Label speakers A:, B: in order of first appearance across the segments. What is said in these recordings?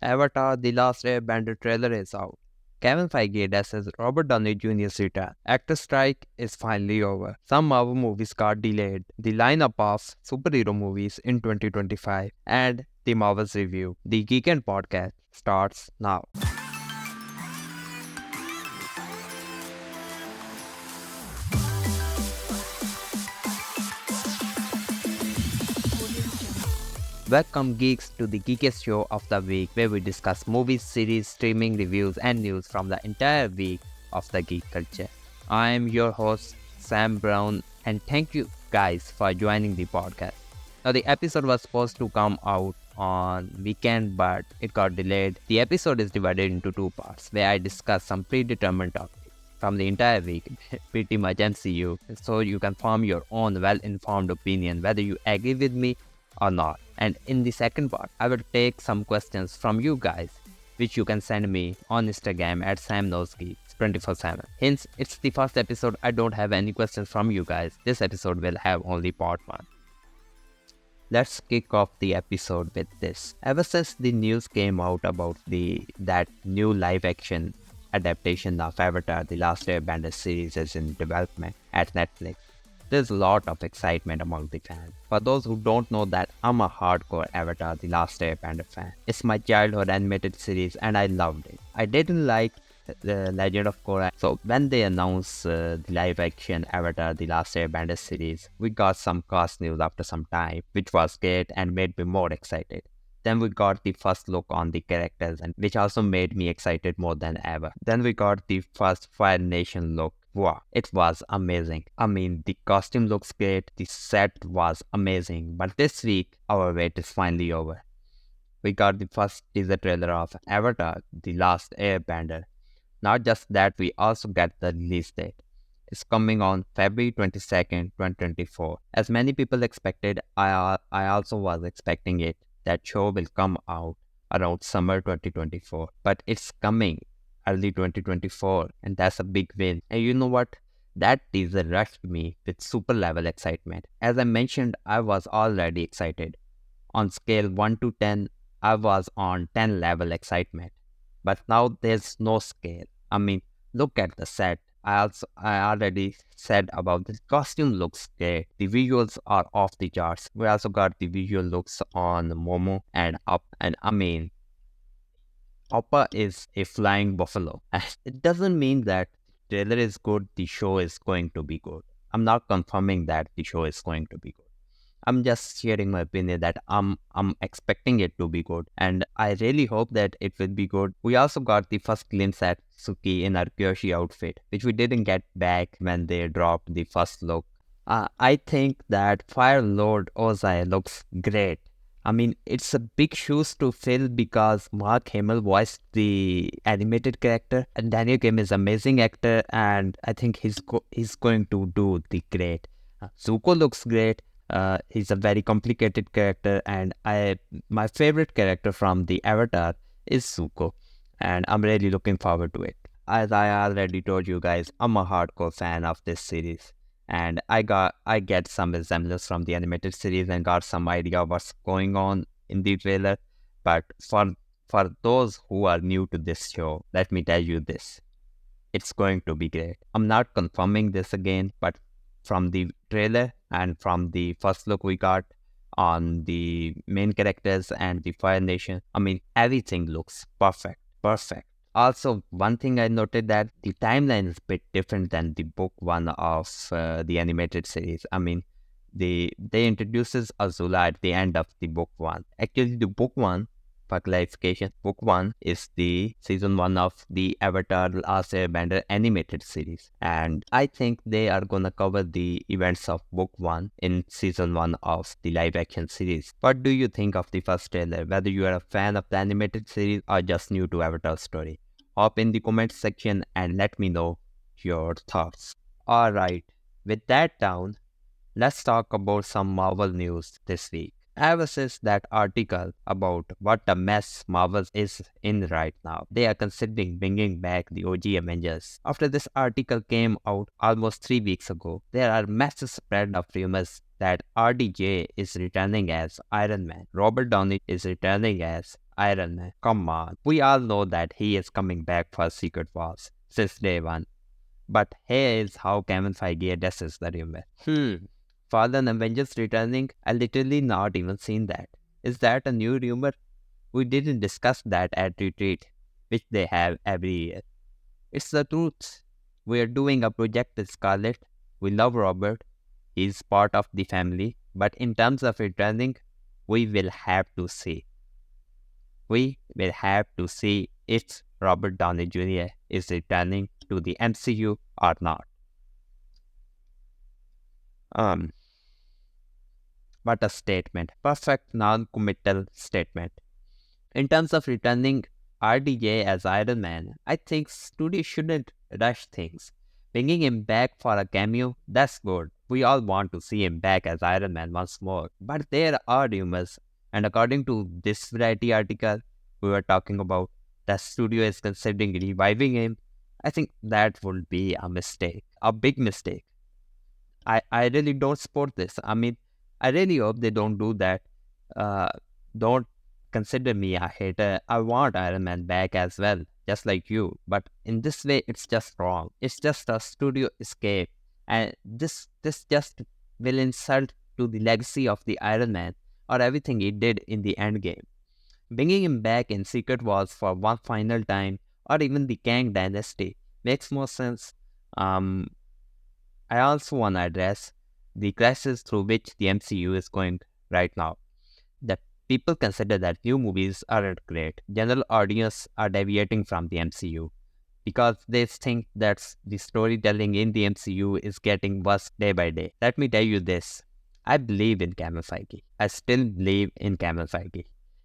A: Avatar The Last Airbender trailer is out. Kevin Feige Addresses Robert Downey Jr.'s return. Actor strike is finally over. Some Marvel movies got delayed. The lineup of superhero movies in 2025 and the Marvel's review. The Geekend Podcast starts now. Welcome geeks to the geekiest show of the week where we discuss movies, series, streaming reviews and news from the entire week of the geek culture. I am your host Sam Brown and thank you guys for joining the podcast. Now the episode was supposed to come out on weekend but it got delayed. The episode is divided into two parts where I discuss some predetermined topics from the entire week, pretty much MCU, so you can form your own well-informed opinion whether you agree with me or not. And in the second part, I will take some questions from you guys, which you can send me on Instagram at samknowsgeeks24/7. Hence, it's the first episode. I don't have any questions from you guys. This episode will have only part 1. Let's kick off the episode with this. Ever since the news came out about that new live-action adaptation of Avatar: The Last Airbender series is in development at Netflix, there's a lot of excitement among the fans. For those who don't know that, I'm a hardcore Avatar: The Last Airbender fan. It's my childhood animated series and I loved it. I didn't like The Legend of Korra, so when they announced the live action Avatar: The Last Airbender series, we got some cast news after some time, which was great and made me more excited. Then we got the first look on the characters, and which also made me excited more than ever. Then we got the first Fire Nation look. Wow, it was amazing. I mean, the costume looks great, the set was amazing, but this week, our wait is finally over. We got the first teaser trailer of Avatar: The Last Airbender. Not just that, we also get the release date. It's coming on February 22nd, 2024. As many people expected, I also was expecting it. That show will come out around summer 2024, but it's coming early 2024, and that's a big win. And you know what? That teaser rushed me with super level excitement. As I mentioned, I was already excited. On scale 1 to 10, I was on 10 level excitement. But now there's no scale. I mean, look at the set. I already said about the costume looks great. The visuals are off the charts. We also got the visual looks on Momo and Up. And I mean, Appa is a flying buffalo. It doesn't mean that the trailer is good, the show is going to be good. I'm not confirming that the show is going to be good. I'm just sharing my opinion that I'm expecting it to be good, and I really hope that it will be good. We also got the first glimpse at Suki in her Kyoshi outfit, which we didn't get back when they dropped the first look. I think that Fire Lord Ozai looks great. I mean, it's a big shoes to fill because Mark Hamill voiced the animated character, and Daniel Kim is amazing actor, and I think he's going to do the great. Zuko looks great. He's a very complicated character, and my favorite character from the Avatar is Zuko, and I'm really looking forward to it. As I already told you guys, I'm a hardcore fan of this series, and I get some resemblance from the animated series and got some idea of what's going on in the trailer. But for those who are new to this show, let me tell you this: it's going to be great. I'm not confirming this again, but from the trailer and from the first look we got on the main characters and the Fire Nation, I mean, everything looks perfect. Also, one thing I noted that the timeline is a bit different than the book 1 of the animated series. I mean, they introduces Azula at the end of the book 1. Actually, the book 1, for clarification, book 1 is the season 1 of the Avatar: Last Airbender animated series, and I think they are gonna cover the events of book 1 in season 1 of the live action series. What do you think of the first trailer? Whether you are a fan of the animated series or just new to Avatar story? Hop in the comment section and let me know your thoughts. Alright, with that down, let's talk about some Marvel news this week. Ever since that article about what a mess Marvel is in right now, they are considering bringing back the OG Avengers. After this article came out almost 3 weeks ago, there are massive spread of rumors that RDJ is returning as Iron Man, Robert Downey is returning as Iron Man. Come on. We all know that he is coming back for Secret Wars since day one. But here is how Kevin Feige addresses the rumor. Fallen Avengers returning? I literally not even seen that. Is that a new rumor? We didn't discuss that at retreat, which they have every year. It's the truth. We are doing a project with Scarlet. We love Robert. He's part of the family. But in terms of returning, we will have to see. We will have to see if Robert Downey Jr. is returning to the MCU or not. What a statement. Perfect non-committal statement. In terms of returning RDJ as Iron Man, I think studio shouldn't rush things. Bringing him back for a cameo, that's good. We all want to see him back as Iron Man once more. But there are rumors, and according to this Variety article we were talking about, the studio is considering reviving him. I think that would be a mistake, a big mistake. I really don't support this. I mean, I really hope they don't do that. Don't consider me a hater. I want Iron Man back as well, just like you. But in this way, it's just wrong. It's just a studio escape. And this just will insult to the legacy of the Iron Man or everything he did in the Endgame. Bringing him back in Secret Wars for one final time or even the Kang Dynasty makes more sense. Um, I also want to address the crisis through which the MCU is going right now. That people consider that new movies aren't great. General audience are deviating from the MCU because they think that the storytelling in the MCU is getting worse day by day. Let me tell you this. I believe in Kevin Feige. I still believe in Kevin Feige.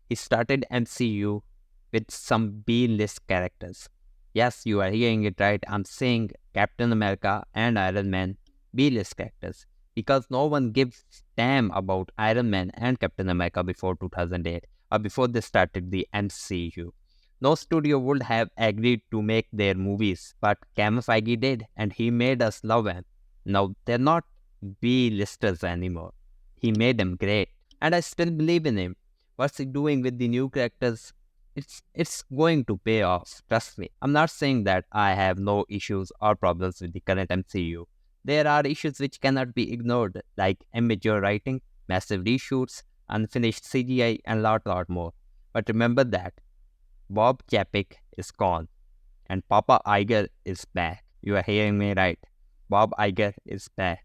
A: He started MCU with some B-list characters. Yes, you are hearing it right. I'm saying Captain America and Iron Man B-list characters because no one gives damn about Iron Man and Captain America before 2008 or before they started the MCU. No studio would have agreed to make their movies, but Kevin Feige did, and he made us love them. Now they're not B-listers anymore. He made them great, and I still believe in him. What's he doing with the new characters? It's going to pay off, trust me. I'm not saying that I have no issues or problems with the current MCU. There are issues which cannot be ignored, like immature writing, massive reshoots, unfinished CGI, and lot more. But remember that Bob Chapek is gone, and Papa Iger is back. You are hearing me right. Bob Iger is back.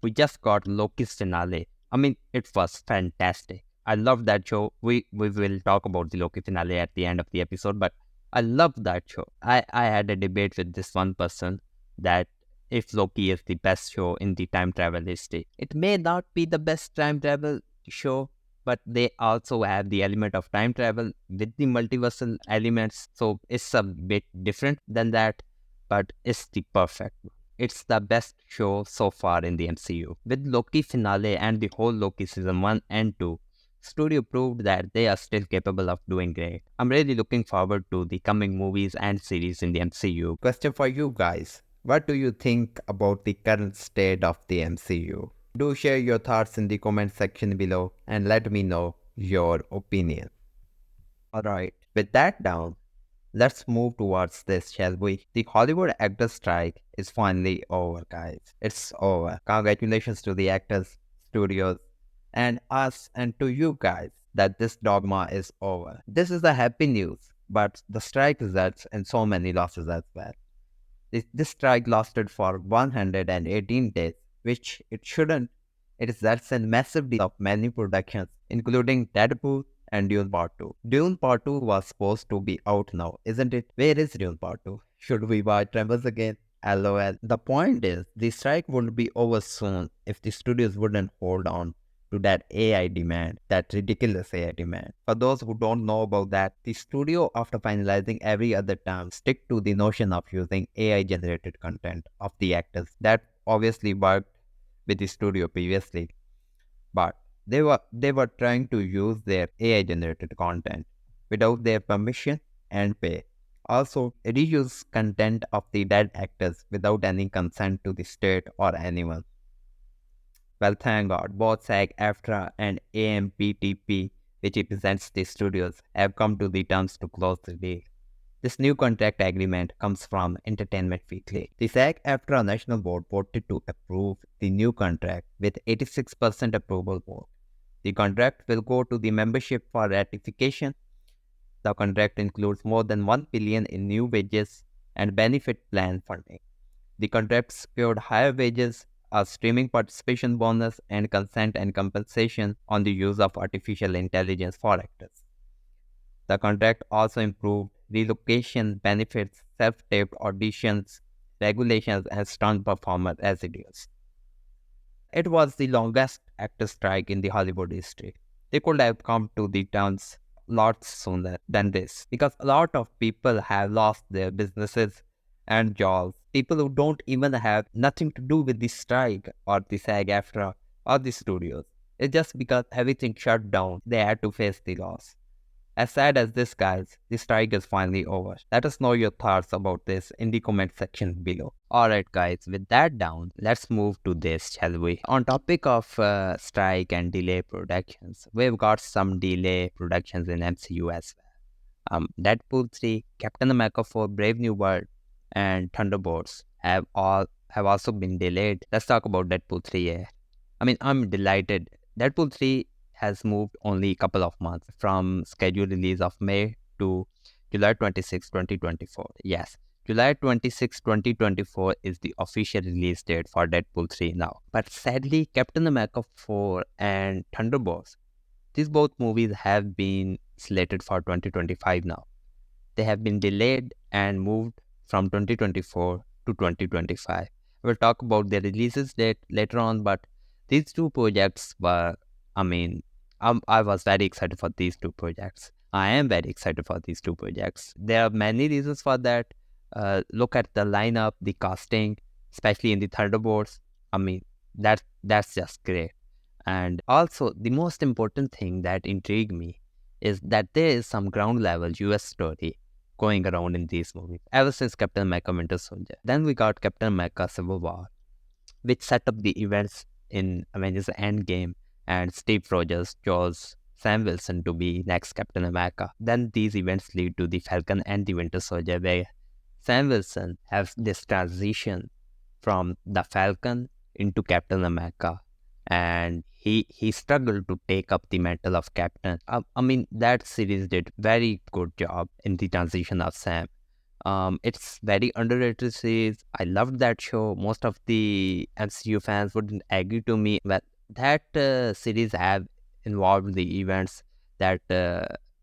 A: We just got Loki's finale. I mean, it was fantastic. I love that show. We will talk about the Loki finale at the end of the episode, but I love that show. I had a debate with this one person that if Loki is the best show in the time travel history. It may not be the best time travel show, but they also have the element of time travel with the multiversal elements. So it's a bit different than that, but it's the perfect one. It's the best show so far in the MCU. With Loki finale and the whole Loki season 1 and 2, studio proved that they are still capable of doing great. I'm really looking forward to the coming movies and series in the MCU. Question for you guys. What do you think about the current state of the MCU? Do share your thoughts in the comment section below and let me know your opinion. Alright, with that down, let's move towards this, shall we? The Hollywood actors strike is finally over, guys. It's over. Congratulations to the actors, studios, and us and to you guys that this dogma is over. This is the happy news, but the strike results in so many losses as well. This strike lasted for 118 days, which it shouldn't. It results in massive delay of many productions, including Deadpool and Dune Part 2. Dune Part 2 was supposed to be out now, isn't it? Where is Dune Part 2? Should we watch Tremors again? LOL. The point is, the strike would be over soon if the studios wouldn't hold on to that AI demand, that ridiculous AI demand. For those who don't know about that, the studio, after finalizing every other term, stick to the notion of using AI generated content of the actors. That obviously worked with the studio previously, but they were trying to use their AI generated content without their permission and pay. Also, reuse content of the dead actors without any consent to the state or anyone. Well, thank God, both SAG-AFTRA and AMPTP which represents the studios, have come to the terms to close the deal. This new contract agreement comes from Entertainment Weekly. The SAG after a national board voted to approve the new contract with 86% approval vote. The contract will go to the membership for ratification. The contract includes more than $1 billion in new wages and benefit plan funding. The contract secured higher wages, a streaming participation bonus, and consent and compensation on the use of artificial intelligence for actors. The contract also improved relocation benefits, self-taped auditions, regulations, and stunt performance residuals. It was the longest actor strike in the Hollywood history. They could have come to the terms lots sooner than this because a lot of people have lost their businesses and jobs. People who don't even have nothing to do with the strike or the SAG-AFTRA or the studios. It's just because everything shut down, they had to face the loss. As sad as this, guys, the strike is finally over. Let us know your thoughts about this in the comment section below. Alright guys, with that down, let's move to this, shall we? On topic of strike and delay productions, we've got some delay productions in MCU as well. Deadpool 3, Captain America 4, Brave New World, and Thunderbolts have also been delayed. Let's talk about Deadpool 3 here. I'm delighted. Deadpool 3 has moved only a couple of months from scheduled release of May to July 26, 2024. Yes, July 26, 2024 is the official release date for Deadpool 3 now. But sadly, Captain America 4 and Thunderbolts, these both movies have been slated for 2025 now. They have been delayed and moved from 2024 to 2025. We'll talk about their releases date later on, but these two projects were, I was very excited for these two projects. I am very excited for these two projects. There are many reasons for that. Look at the lineup, the casting, especially in the Thunderbolts. That's just great. And also, the most important thing that intrigued me is that there is some ground level US story going around in these movies ever since Captain America Winter Soldier. Then we got Captain America Civil War, which set up the events in Avengers Endgame, and Steve Rogers chose Sam Wilson to be next Captain America. Then these events lead to the Falcon and the Winter Soldier, where Sam Wilson has this transition from the Falcon into Captain America, and he struggled to take up the mantle of Captain. That series did very good job in the transition of Sam. It's very underrated series. I loved that show. Most of the MCU fans wouldn't agree to me, but that series have involved the events that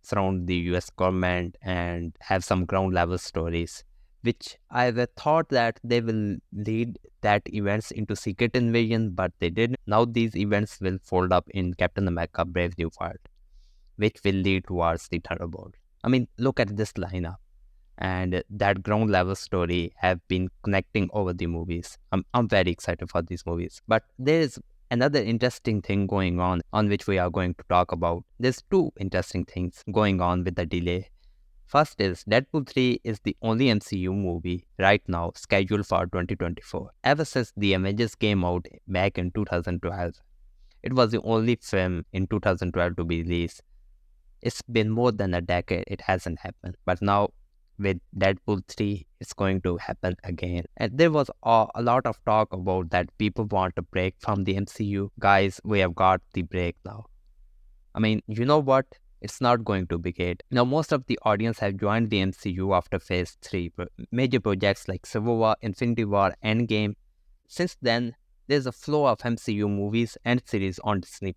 A: surround the US government and have some ground level stories, which I thought that they will lead that events into Secret Invasion, but they didn't. Now these events will fold up in Captain America Brave New World, which will lead towards the Thunderbolt. Look at this lineup. And that ground level story have been connecting over the movies. I'm very excited for these movies. But there is another interesting thing going on which we are going to talk about. There's two interesting things going on with the delay. First is Deadpool 3 is the only MCU movie right now scheduled for 2024. Ever since the Avengers came out back in 2012, it was the only film in 2012 to be released. It's been more than a decade, it hasn't happened. But now with Deadpool 3, it's going to happen again. And there was a lot of talk about that people want a break from the MCU. Guys, we have got the break now. You know what? It's not going to be great. Now, most of the audience have joined the MCU after Phase 3. Major projects like Civil War, Infinity War, Endgame. Since then, there's a flow of MCU movies and series on Disney+,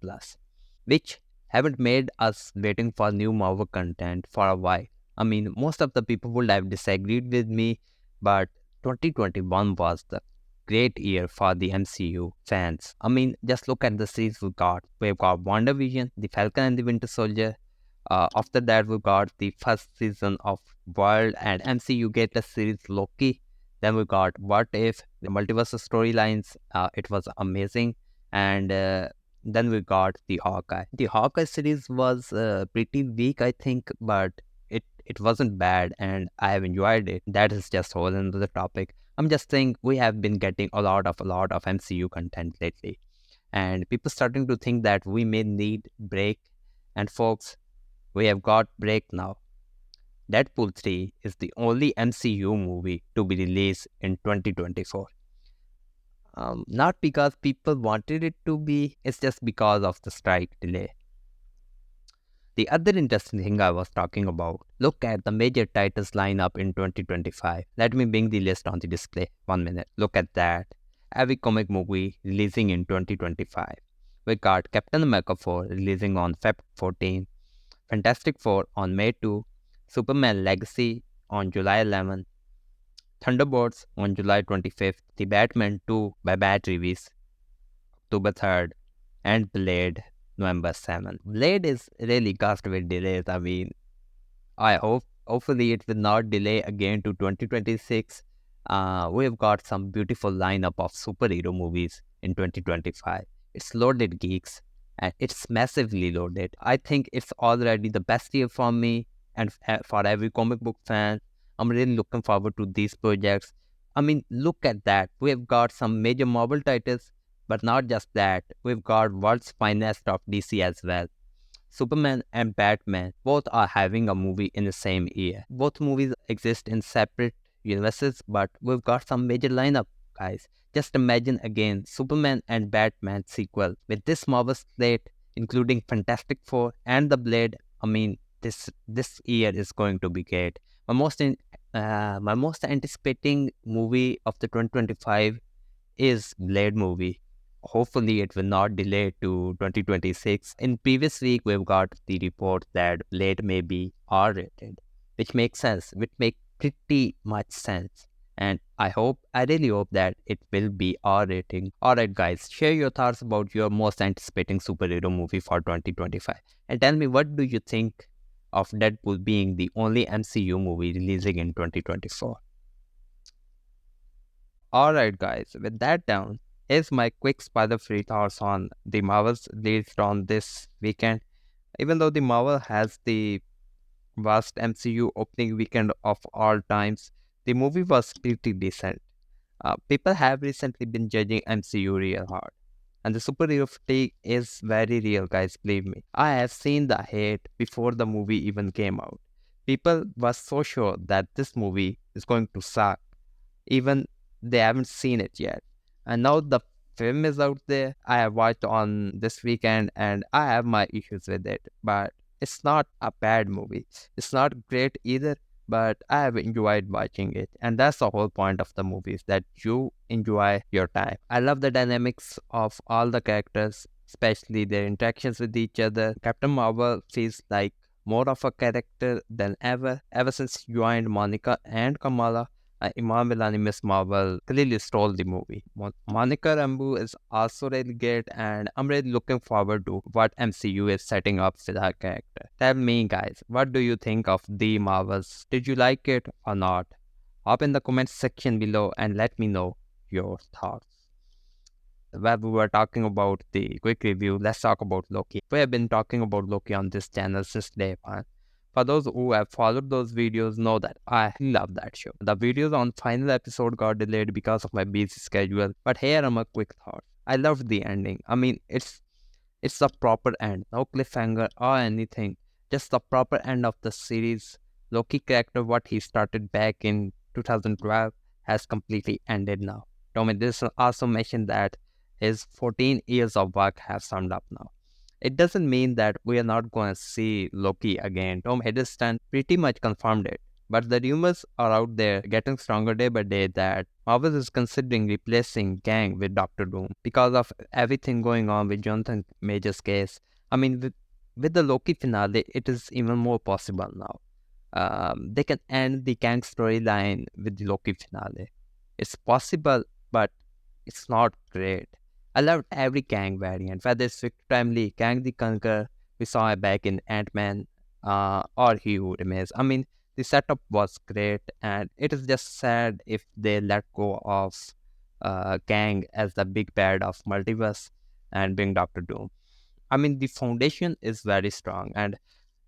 A: which haven't made us waiting for new Marvel content for a while. Most of the people would have disagreed with me, but 2021 was the great year for the MCU fans. Just look at the series we got. We've got WandaVision, The Falcon and the Winter Soldier. After that, we got the first season of World and MCU get the series Loki. Then we got What If, the multiverse storylines. It was amazing. And then we got the Hawkeye. The Hawkeye series was pretty weak, I think, but it wasn't bad and I have enjoyed it. That is just whole another topic. I'm just saying we have been getting a lot of MCU content lately, and people starting to think that we may need break And folks, we have got break now. Deadpool 3 is the only MCU movie to be released in 2024. Not because people wanted it to be, it's just because of the strike delay. The other interesting thing I was talking about, look at the major titles lineup in 2025. Let me bring the list on the display. 1 minute. Look at that. Every comic movie releasing in 2025. We got Captain America 4 releasing on Feb 14, Fantastic Four on May 2, Superman Legacy on July 11, Thunderbolts on July 25th, The Batman 2 by Bat Reeves October 3rd, and Blade November 7th. Blade is really cast with delays. I mean, hopefully it will not delay again to 2026. We've got some beautiful lineup of superhero movies in 2025. It's loaded, geeks, and it's massively loaded. I think it's already the best year for me and for every comic book fan. I'm really looking forward to these projects. I mean, look at that. We've got some major Marvel titles, but not just that. We've got world's finest of DC as well. Superman and Batman both are having a movie in the same year. Both movies exist in separate universes, but we've got some major lineup, guys. Just imagine again Superman and Batman sequel with this Marvel slate, including Fantastic Four and the Blade. I mean, this year is going to be great. My most anticipating movie of the 2025 is Blade movie. Hopefully it will not delay to 2026. In previous week, we've got the report that Blade may be R-rated, which makes sense, which makes pretty much sense. And I really hope that it will be R-rating. Alright guys, share your thoughts about your most anticipating superhero movie for 2025. And tell me, what do you think of Deadpool being the only MCU movie releasing in 2024? Alright guys, with that down, here's my quick spoiler-free thoughts on the Marvels released on this weekend. Even though the Marvel has the worst MCU opening weekend of all times, the movie was pretty decent. People have recently been judging MCU real hard. And the superhero fatigue is very real, guys, believe me. I have seen the hate before the movie even came out. People were so sure that this movie is going to suck, even they haven't seen it yet. And now the film is out there. I have watched on this weekend and I have my issues with it. But it's not a bad movie. It's not great either, but I have enjoyed watching it. And that's the whole point of the movies, that you enjoy your time. I love the dynamics of all the characters, especially their interactions with each other. Captain Marvel feels like more of a character than ever since she joined Monica and Kamala. Imam Bilani Miss Marvel clearly stole the movie. Monica Rambeau is also really great, and I'm really looking forward to what MCU is setting up with her character. Tell me, guys, what do you think of the Marvels? Did you like it or not? Hop in the comments section below and let me know your thoughts. While we were talking about the quick review, let's talk about Loki. We have been talking about Loki on this channel since day one. For those who have followed those videos know that I love that show. The videos on final episode got delayed because of my busy schedule, but here are my quick thoughts. I loved the ending. I mean, it's the proper end. No cliffhanger or anything. Just the proper end of the series. Loki character, what he started back in 2012, has completely ended now. Tommy this also mentioned that his 14 years of work have summed up now. It doesn't mean that we are not going to see Loki again. Tom Hiddleston pretty much confirmed it. But the rumors are out there getting stronger day by day that Marvel is considering replacing Kang with Doctor Doom because of everything going on with Jonathan Major's case. I mean, with the Loki finale, it is even more possible now. They can end the Kang storyline with the Loki finale. It's possible, but it's not great. I loved every Kang variant, whether it's Victor Timely, Kang the Conqueror, we saw it back in Ant-Man, or He Who Remains. I mean, the setup was great, and it is just sad if they let go of Kang as the big bad of multiverse and bring Doctor Doom. I mean, the foundation is very strong, and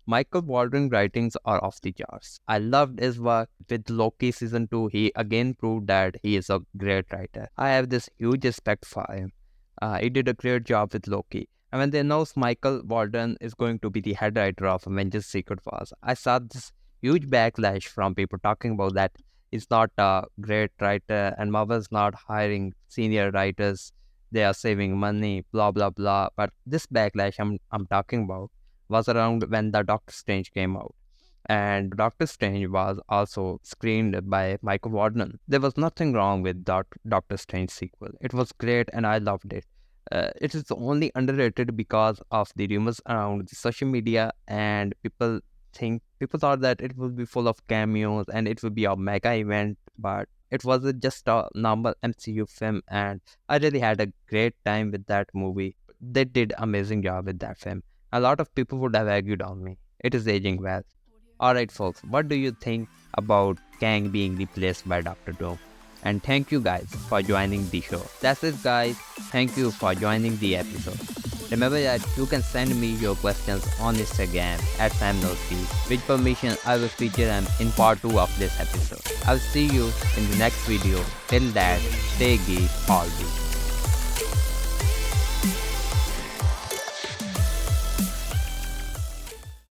A: Michael Waldron's writings are off the charts. I loved his work with Loki Season 2. He again proved that he is a great writer. I have this huge respect for him. He did a great job with Loki. And when they announced Michael Walden is going to be the head writer of Avengers Secret Wars, I saw this huge backlash from people talking about that he's not a great writer and Marvel's not hiring senior writers. They are saving money, blah blah blah. But this backlash I'm talking about was around when the Doctor Strange came out. And Doctor Strange was also screened by Michael Warden. There was nothing wrong with Doctor Strange sequel. It was great and I loved it. It is only underrated because of the rumors around the social media, and people thought that it would be full of cameos and it would be a mega event, but it was just a normal MCU film, and I really had a great time with that movie. They did amazing job with that film. A lot of people would have argued on me. It is aging well. Alright folks, what do you think about Kang being replaced by Doctor Doom? And thank you guys for joining the show. That's it guys. Thank you for joining the episode. Remember that you can send me your questions on Instagram at @SamNoseGeek. With permission, I will feature them in part 2 of this episode. I'll see you in the next video. Till that, stay geek all week.